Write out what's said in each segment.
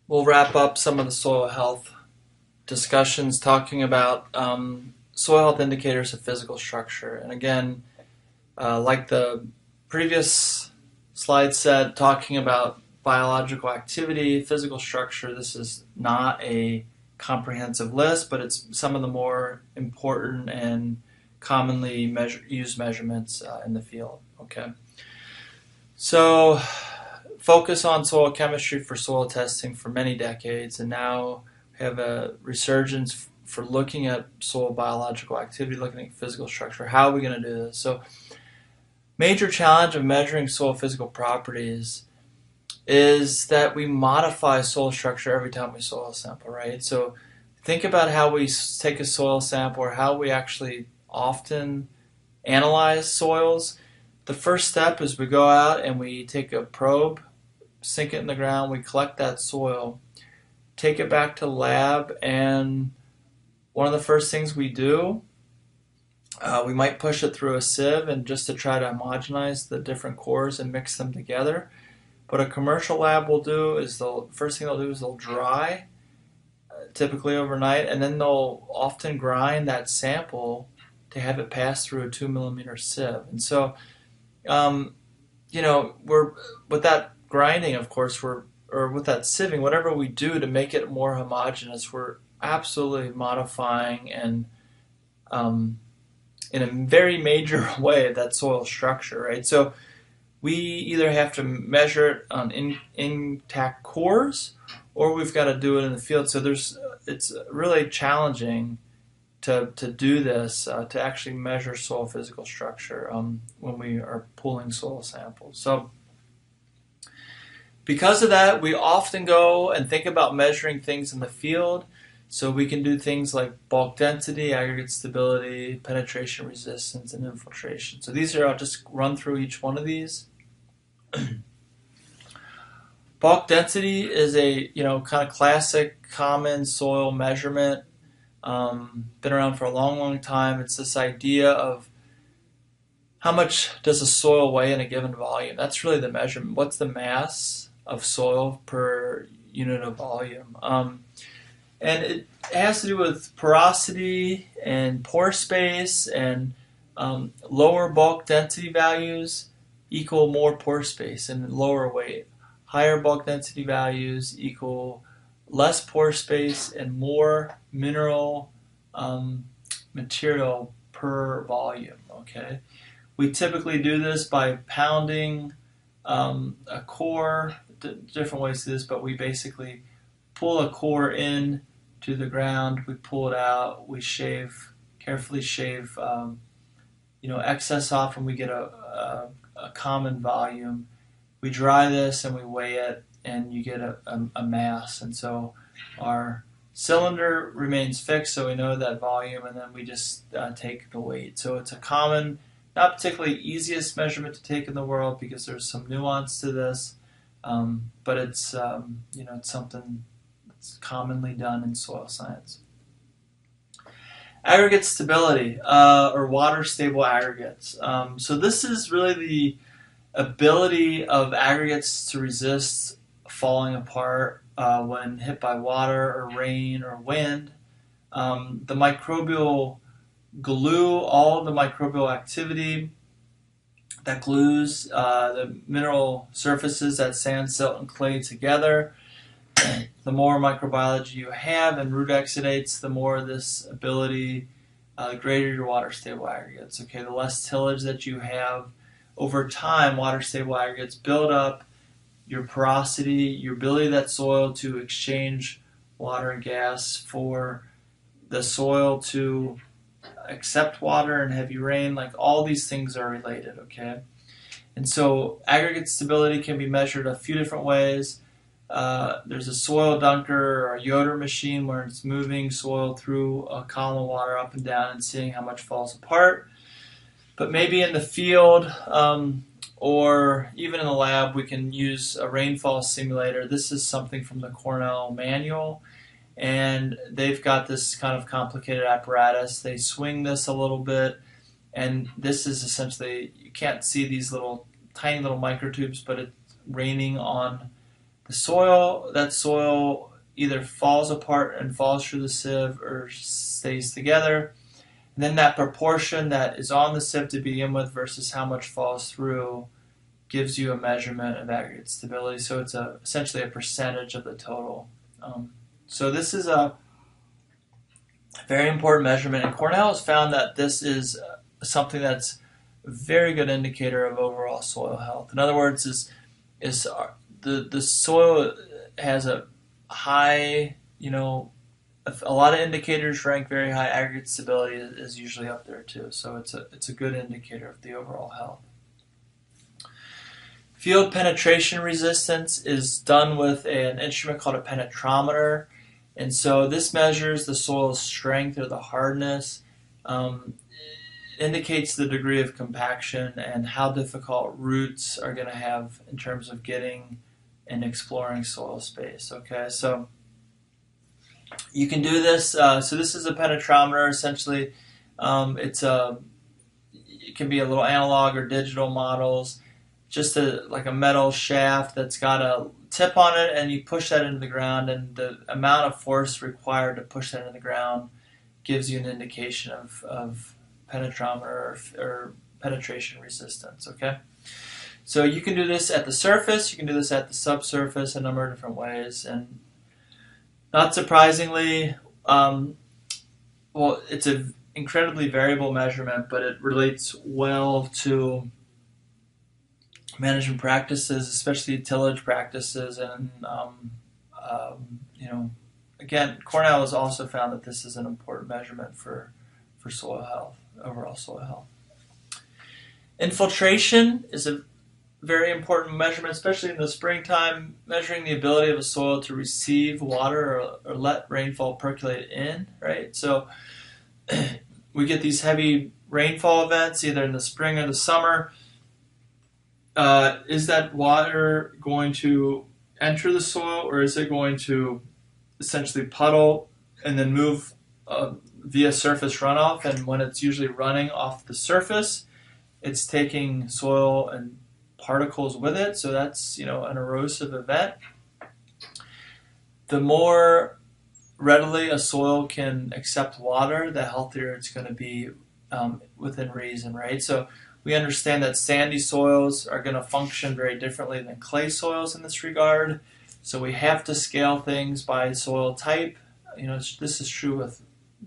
We'll wrap up some of the soil health discussions talking about soil health indicators of physical structure. And again, like the previous slide said, talking about biological activity, physical structure, this is not a comprehensive list, but it's some of the more important and commonly used measurements in the field. Okay, so focus on soil chemistry for soil testing for many decades, and now we have a resurgence for looking at soil biological activity, looking at physical structure. How are we going to do this? So, major challenge of measuring soil physical properties is that we modify soil structure every time we soil sample, right? So think about how we take a soil sample or how we actually often analyze soils. The first step is we go out and we take a probe, sink it in the ground, we collect that soil, take it back to the lab, and one of the first things we do, we might push it through a sieve and just to try to homogenize the different cores and mix them together. What a commercial lab will do is first thing they'll do is they'll dry, typically overnight, and then they'll often grind that sample to have it pass through a 2 millimeter sieve. And so, we're with that grinding, of course, or with that sieving, whatever we do to make it more homogeneous, we're absolutely modifying and in a very major way that soil structure, right? So we either have to measure it on intact cores, or we've got to do it in the field. So it's really challenging to do this, to actually measure soil physical structure when we are pulling soil samples. So because of that, we often go and think about measuring things in the field. So we can do things like bulk density, aggregate stability, penetration resistance, and infiltration. So these are, I'll just run through each one of these. Bulk density is a kind of classic common soil measurement. Been around for a long time. It's this idea of how much does a soil weigh in a given volume. That's really the measurement. What's the mass of soil per unit of volume? And it has to do with porosity and pore space, and lower bulk density values equal more pore space and lower weight. Higher bulk density values equal less pore space and more mineral material per volume. Okay, we typically do this by pounding a core. Different ways to do this, but we basically pull a core in to the ground, we pull it out, we carefully shave excess off, and we get a common volume. We dry this and we weigh it, and you get a mass. And so our cylinder remains fixed, so we know that volume, and then we just take the weight. So it's a common, not particularly easiest measurement to take in the world because there's some nuance to this, but it's it's something that's commonly done in soil science. Aggregate stability, or water stable aggregates. So this is really the ability of aggregates to resist falling apart when hit by water or rain or wind. The microbial glue, all of the microbial activity that glues the mineral surfaces, that sand, silt, and clay together. The more microbiology you have and root exudates, the more this ability, the greater your water stable aggregates. Okay, the less tillage that you have, over time, water stable aggregates build up your porosity, your ability of that soil to exchange water and gas for the soil to accept water and heavy rain. Like, all these things are related, okay? And so aggregate stability can be measured a few different ways. There's a soil dunker or a yoder machine where it's moving soil through a column of water up and down and seeing how much falls apart. But maybe in the field or even in the lab, we can use a rainfall simulator. This is something from the Cornell manual, and they've got this kind of complicated apparatus. They swing this a little bit, and this is essentially, you can't see these tiny little microtubes, but it's raining on that soil either falls apart and falls through the sieve or stays together. And then that proportion that is on the sieve to begin with versus how much falls through gives you a measurement of aggregate stability. So it's essentially a percentage of the total. So this is a very important measurement, and Cornell has found that this is something that's a very good indicator of overall soil health. In other words, the soil has a high, a lot of indicators rank very high. Aggregate stability is usually up there too, so it's a good indicator of the overall health. Field penetration resistance is done with an instrument called a penetrometer, and so this measures the soil's strength or the hardness, indicates the degree of compaction and how difficult roots are going to have in terms of getting and exploring soil space. Okay, so you can do this. So this is a penetrometer. Essentially, it can be a little analog or digital models. Just like a metal shaft that's got a tip on it, and you push that into the ground, and the amount of force required to push that into the ground gives you an indication of penetrometer or penetration resistance. Okay, so you can do this at the surface, you can do this at the subsurface, a number of different ways, and not surprisingly, it's an incredibly variable measurement, but it relates well to management practices, especially tillage practices, and again, Cornell has also found that this is an important measurement for soil health, overall soil health. Infiltration is a very important measurement, especially in the springtime, measuring the ability of a soil to receive water or let rainfall percolate in, right? So we get these heavy rainfall events either in the spring or the summer. Is that water going to enter the soil, or is it going to essentially puddle and then move via surface runoff? And when it's usually running off the surface, it's taking soil and particles with it, so that's an erosive event. The more readily a soil can accept water, the healthier it's going to be within reason, right? So we understand that sandy soils are going to function very differently than clay soils in this regard. So we have to scale things by soil type. This is true with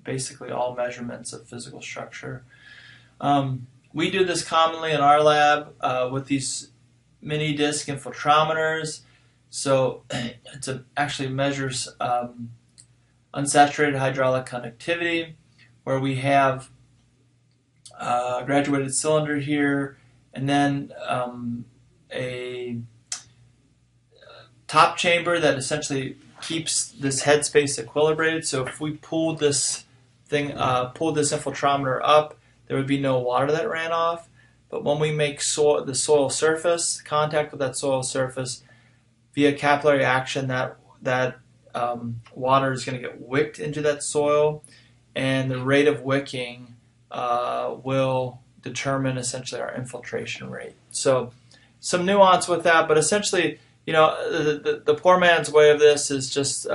basically all measurements of physical structure. We do this commonly in our lab with these mini disc infiltrometers. So it actually measures unsaturated hydraulic conductivity, where we have a graduated cylinder here, and then a top chamber that essentially keeps this headspace equilibrated. So if we pulled this infiltrometer up, there would be no water that ran off. But when we make the soil surface, contact with that soil surface, via capillary action, that water is going to get wicked into that soil, and the rate of wicking will determine essentially our infiltration rate. So some nuance with that, but essentially, the poor man's way of this is just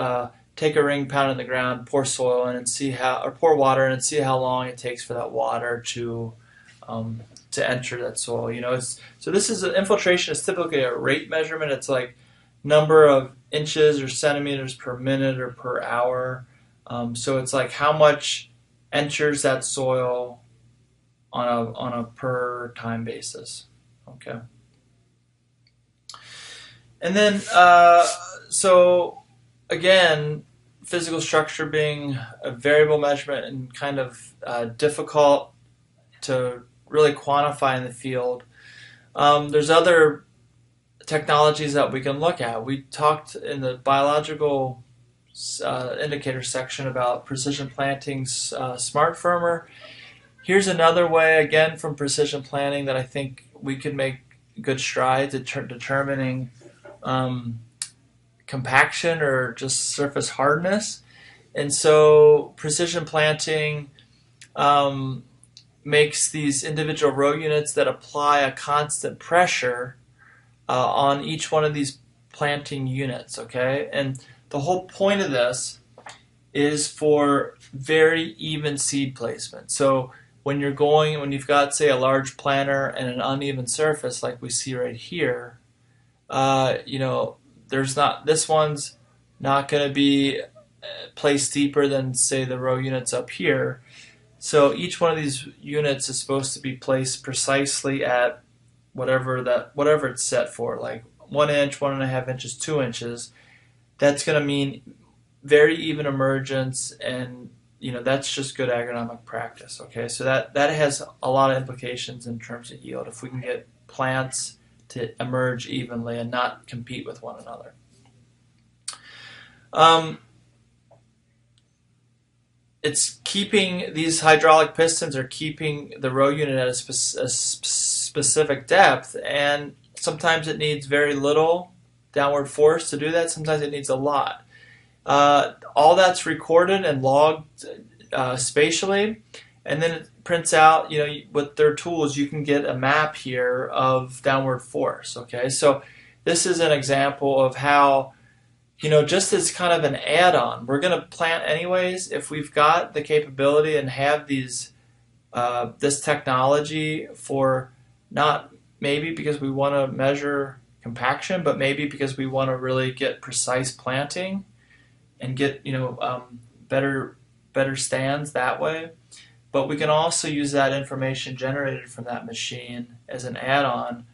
take a ring, pound in the ground, pour soil in, and pour water in, and see how long it takes for that water to enter that soil. So this is infiltration is typically a rate measurement. It's like number of inches or centimeters per minute or per hour. So it's like how much enters that soil on a per time basis. Okay. And then so again, physical structure being a variable measurement and kind of difficult to really quantify in the field. There's other technologies that we can look at. We talked in the biological indicator section about precision planting's smart firmer. Here's another way, again, from precision planting that I think we could make good strides at determining compaction or just surface hardness. And so precision planting makes these individual row units that apply a constant pressure on each one of these planting units, okay? And the whole point of this is for very even seed placement. So when you've got, say, a large planter and an uneven surface like we see right here, this one's not going to be placed deeper than, say, the row units up here. So each one of these units is supposed to be placed precisely at whatever it's set for, like 1 inch, 1.5 inches, 2 inches. That's going to mean very even emergence, and that's just good agronomic practice. Okay, so that has a lot of implications in terms of yield. If we can get plants to emerge evenly and not compete with one another. It's keeping these hydraulic pistons are keeping the row unit at a specific depth, and sometimes it needs very little downward force to do that. Sometimes it needs a lot. All that's recorded and logged spatially, and then it prints out. With their tools, you can get a map here of downward force. Okay, so this is an example of how, just as kind of an add-on, we're going to plant anyways if we've got the capability and have this technology for, not maybe because we want to measure compaction, but maybe because we want to really get precise planting and get better stands that way. But we can also use that information generated from that machine as an add-on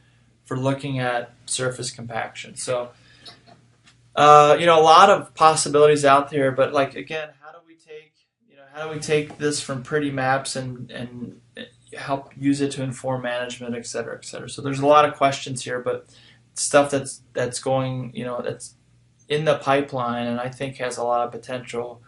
for looking at surface compaction. So a lot of possibilities out there, but again, how do we take this from pretty maps and help use it to inform management, et cetera, et cetera. So there's a lot of questions here, but stuff that's going, that's in the pipeline, and I think has a lot of potential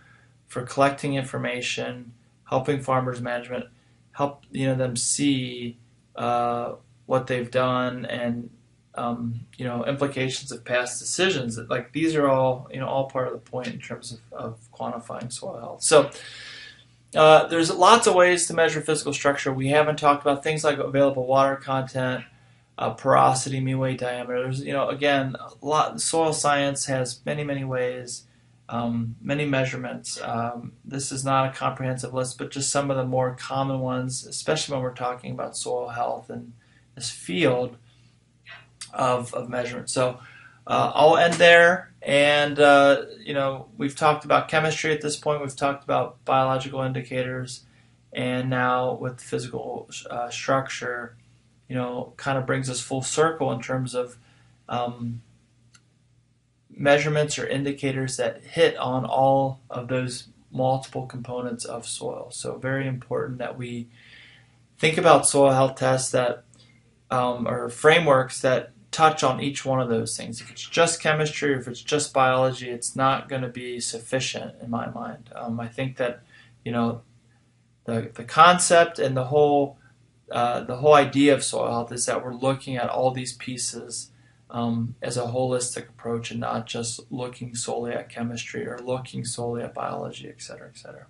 for collecting information, helping farmers management, help them see what they've done, and implications of past decisions. These are all part of the point in terms of quantifying soil health. So there's lots of ways to measure physical structure. We haven't talked about things like available water content, porosity, mean weight, diameter. There's again, a lot. Soil science has many ways, many measurements. This is not a comprehensive list, but just some of the more common ones, especially when we're talking about soil health and this field of measurement. So I'll end there, and we've talked about chemistry at this point. We've talked about biological indicators, and now with physical structure, kind of brings us full circle in terms of measurements or indicators that hit on all of those multiple components of soil. So very important that we think about soil health tests that or frameworks that touch on each one of those things. If it's just chemistry or if it's just biology, it's not going to be sufficient in my mind. I think that the concept and the whole idea of soil health is that we're looking at all these pieces as a holistic approach and not just looking solely at chemistry or looking solely at biology, et cetera, et cetera.